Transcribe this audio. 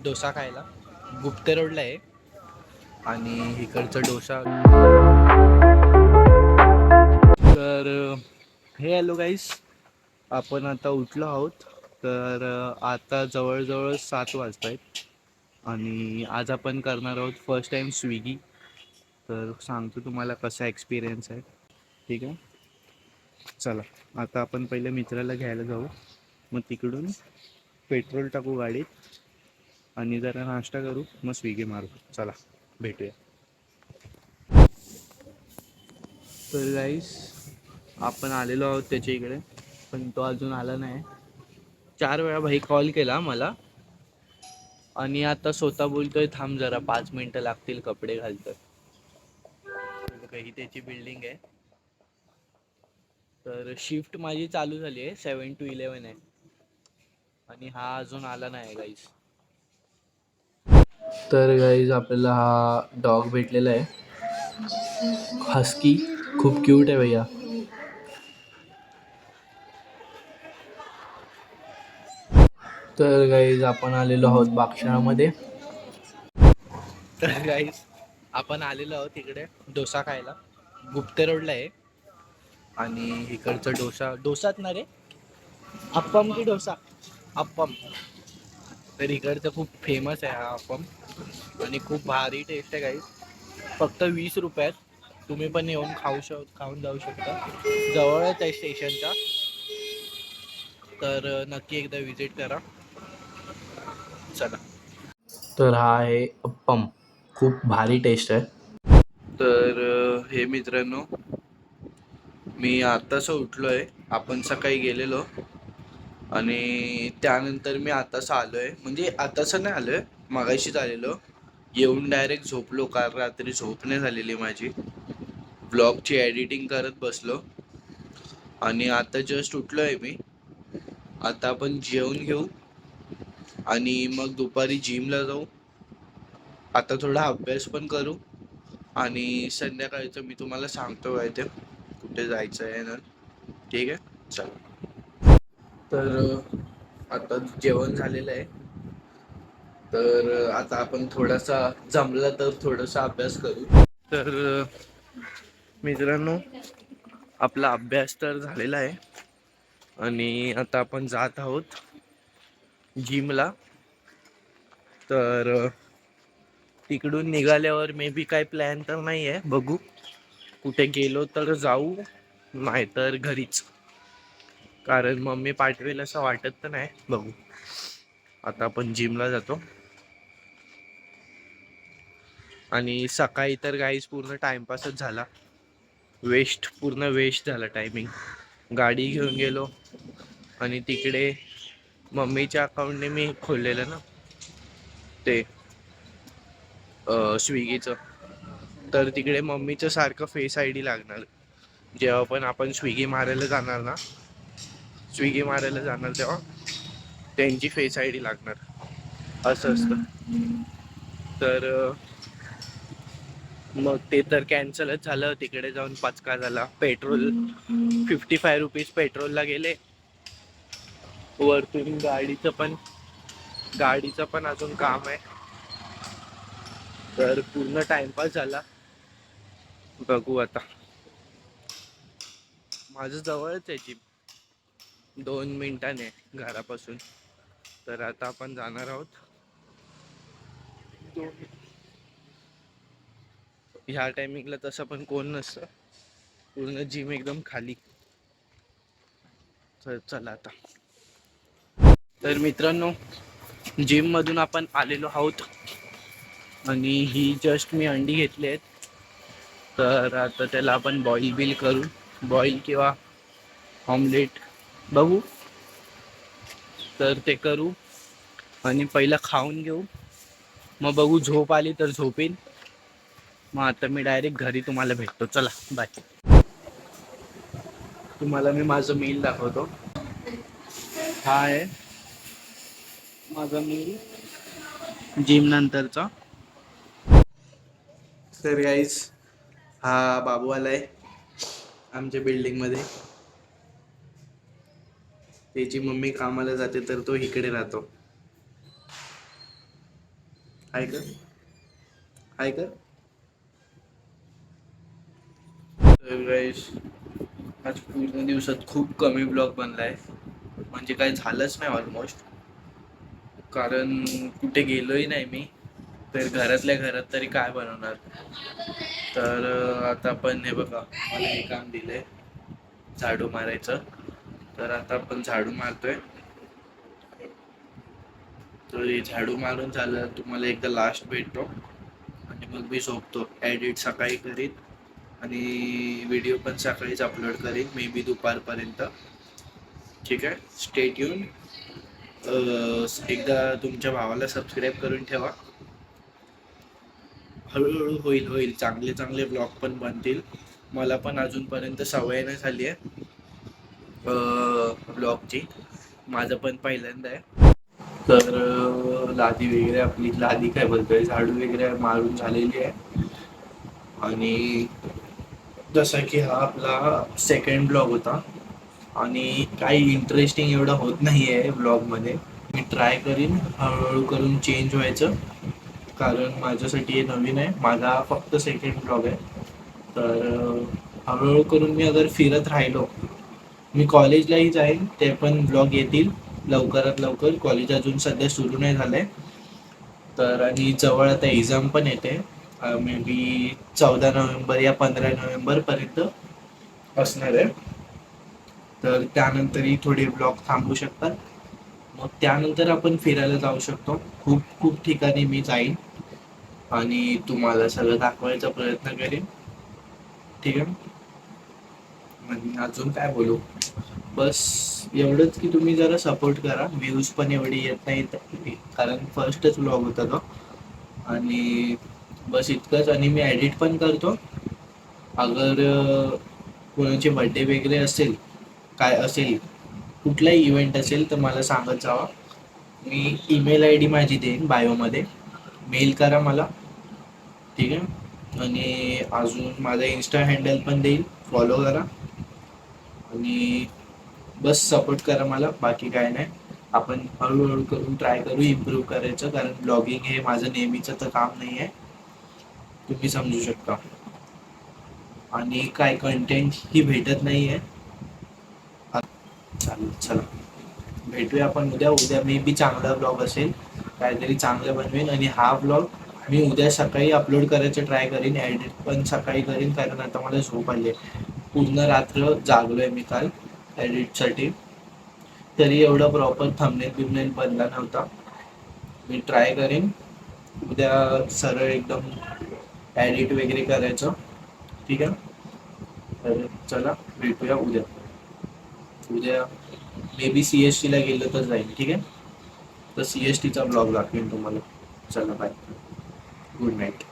डोसा खायला. गुप्ते रोडला आहे आणि इकडचा डोसा. तर हे हॅलो गाईस, आपण आता उठलो आहोत. तर आता जवळजवळ 7 वाजत आहेत आणि आज आपण करणार आहोत फर्स्ट टाइम स्विगी. तर सांगतो तुम्हाला कसा एक्सपिरियन्स आहे. ठीक आहे, चला आता आपण पहिले मित्राला घ्यायला जाऊ, मग तिकडून पेट्रोल टाकू गाडीत आणि जरा नाश्ता करू, मग स्विगी मारू. चला भेटूया. तर गाईस, आपण आलेलो आहोत त्याच्या इकडे, पण तो अजून आला नाही. 4 वेळा भाई कॉल केला मला आणि आता स्वतः बोलतोय थांब जरा 5 मिनिटं लागतील, कपडे घालतोय. ही त्याची बिल्डिंग आहे. तर शिफ्ट माझी चालू झाली आहे, 7 to 11 आहे आणि हा अजून आला नाही गाईस. तर गाईज आपल्याला हा डॉग भेटलेला आहे, हस्की. खूप क्यूट आहे भैया. तर गाईज आपण आलेलो आहोत बागशाळामध्ये. तर गाईज आपण आलेलो आहोत इकडे डोसा खायला. गुप्ते रोडला आहे आणि इकडचा डोसाच ना रे, अप्पम की डोसा? अप्पम. तर इकडचं खूप फेमस आहे हा अप्पम आणि खूप भारी टेस्ट आहे गाईज. फक्त 20 रुपयात तुम्ही पण येऊन खाऊन जाऊ शकता. जवळच आहे स्टेशनच्या. तर नक्की एकदा विजिट करा. चला. तर हा आहे अप्पम, खूप भारी टेस्ट आहे. तर हे मित्रांनो, मी आत्ताच उठलोय. आपण सकाळी गेलेलो आणि त्यानंतर मी आताच आलोय, म्हणजे आताच नाही आलोय, मगाशीच आलेलो. येऊन डायरेक्ट झोपलो, कारण रात्री झोप नाही झालेली माझी. ब्लॉगची एडिटिंग करत बसलो आणि आता जस्ट उठलोय मी. आता आपण जेवण घेऊ आणि मग दुपारी जिमला जाऊ. आता थोडा अभ्यास पण करू आणि संध्याकाळचं मी तुम्हाला सांगतो काय ते कुठे जायचं आहे ना. ठीक आहे, चला. तर आता जेवण झालेलं आहे. तर आता आपण थोडासा जमला तर थोडासा अभ्यास करू. तर मित्रांनो, आपला अभ्यास तर झालेला आहे आणि आता आपण जात आहोत जिमला. तर तिकडून निघाल्यावर मे बी काय प्लॅन तर नाही आहे, बघू. कुठे गेलो तर जाऊ, नाहीतर घरीच, कारण मम्मी पाठवेल असं वाटत तर नाही. बघू. आता आपण जिमला जातो आणि सकाळी तर गाईज पूर्ण टाइमपासच झाला. पूर्ण वेस्ट झाला टायमिंग. गाडी घेऊन गेलो आणि तिकडे मम्मीच्या अकाउंटने मी खोललेलं ना ते स्विगीचं. तर तिकडे मम्मीचं सारखं फेस आय डी लागणार. जेव्हा पण आपण स्विगी मारायला जाणार तेव्हा त्यांची फेस आय डी लागणार, असं असतं. तर मग ते तर कॅन्सलच झालं. तिकडे जाऊन पचका झाला. पेट्रोल 55 रुपीज पेट्रोलला गेले. वरतून गाडीचं पण अजून काम आहे. तर पूर्ण टाइमपास झाला. बघू आता. माझं जवळच आहे जिम, 2 मिनिटाने घरापासून. तर आता आपण जाणार आहोत. ह्या टायमिंगला तसं पण कोण नसतं, पूर्ण जिम एकदम खाली. तर चला आता. तर मित्रांनो, जिम मधून आपण आलेलो आहोत आणि ही जस्ट मी अंडी घेतली आहेत. तर आता त्याला आपण बॉईल करू, बॉईल किंवा ऑमलेट बघू. तर ते करू आणि पहिला खाऊन घेऊ, मग बघू. झोप आली तर झोपेन. मग आता मी डायरेक्ट घरी तुम्हाला भेटतो. चला बाय. तुम्हाला मी माझं मील दाखवतो. हा आहे माझा मील जिम नंतरचा. तर गाईस, हा बाबू आलाय आमच्या बिल्डिंग मध्ये. त्याची मम्मी कामाला जाते तर तो इकडे राहतो. हाय कर, हाय कर. तर गाईस, आज पूर्ण दिवसात खूप कमी ब्लॉग बनलाय, म्हणजे काय झालंच नाही ऑलमोस्ट. कारण कुठे गेलोही नाही मी, तर घरातल्या घरात तरी काय बनवणार. तर आता आपण हे बघा, मला हे काम दिलंय झाडू मारायचं. तर आता आपण झाडू मारतोय. तर हे झाडू मारून झालं तुम्हाला एकदा लास्ट भेटतो आणि मग मी झोपतो. एडिट सकाळी करीन आणि व्हिडिओ पण सकाळीच अपलोड करीन, मे बी दुपारपर्यंत. ठीक आहे, स्टे ट्यून. एकदा तुमच्या भावाला सबस्क्राईब करून ठेवा. हळूहळू होईल होईल चांगले चांगले ब्लॉग पण बनतील. मला पण अजूनपर्यंत सवय नाही झाली आहे ब्लॉगची. माझं पण पहिल्यांदा आहे. तर लादी वगैरे, आपली लादी काय बोलतोय, झाडू वगैरे मारून झालेली आहे. आणि जसं की हा आपला सेकंड ब्लॉग होता आणि काही इंटरेस्टिंग एवढं होत नाही आहे ब्लॉगमध्ये. मी ट्राय करीन हळूहळू करून चेंज व्हायचं, कारण माझ्यासाठी हे नवीन आहे. माझा फक्त सेकंड ब्लॉग आहे. तर हळूहळू करून मी अगर फिरत राहिलो, मी कॉलेजलाही जाईन, ते पण ब्लॉग येतील लवकरात लवकर. कॉलेज अजून सध्या सुरू नाही झालंय. तर आणि जवळ आता एक्झाम पण येते, मे बी 14 नोव्हेंबर या 15 नोव्हेंबरपर्यंत असणार आहे. तर त्यानंतरही थोडे ब्लॉग थांबू शकतात. मग त्यानंतर आपण फिरायला जाऊ शकतो. खूप खूप ठिकाणी मी जाईन आणि तुम्हाला सगळं दाखवायचा प्रयत्न करेन. ठीक आहे. म्हणजे अजून काय बोलू, बस एवढंच की तुम्ही जरा सपोर्ट करा. व्ह्यूज पण एवढी येत नाहीत, कारण फर्स्टच व्लॉग होता तो. आणि बस इतकंच. आणि मी एडिट पण करतो. अगर कोणाचे बड्डे वगैरे असेल, काय असेल, कुठलाही इव्हेंट असेल, तर मला सांगत जावा. मी ईमेल आय डी माझी देईन बायोमध्ये, मेल करा मला. ठीक आहे. आणि अजून माझा इंस्टा हँडल पण देईल, फॉलो करा. आणि बस सपोर्ट करा मला, बाकी काय नाही. आपण हळूहळू करून ट्राय करू इम्प्रूव्ह करायचं, कारण ब्लॉगिंग हे माझं नेहमीचं तर काम नाही आहे, तुम्ही समजू शकता. आणि काय कंटेंट ही भेटत नाही आहे. चालेल, चला भेटूया आपण उद्या. उद्या मे बी चांगला ब्लॉग असेल, काहीतरी चांगलं बनवेन. आणि हा ब्लॉग मी उद्या सकाळी अपलोड करायचं ट्राय करीन. एडिट पण सकाळी करीन, कारण आता मला झोप आली आहे. पूर्ण रात्र जागलो आहे मी काल एडिटसाठी, तरी एवढा प्रॉपर थंबनेल बनला नव्हता. मी ट्राय करेन उद्या सरळ एकदम एडिट वगैरे करायचं. ठीक आहे. तर चला भेटूया उद्या. उद्या मे बी CST ला गेलं तर जाईल. ठीक आहे. तर CSTचा ब्लॉग दाखवेन तुम्हाला. चला बाय, गुड नाईट.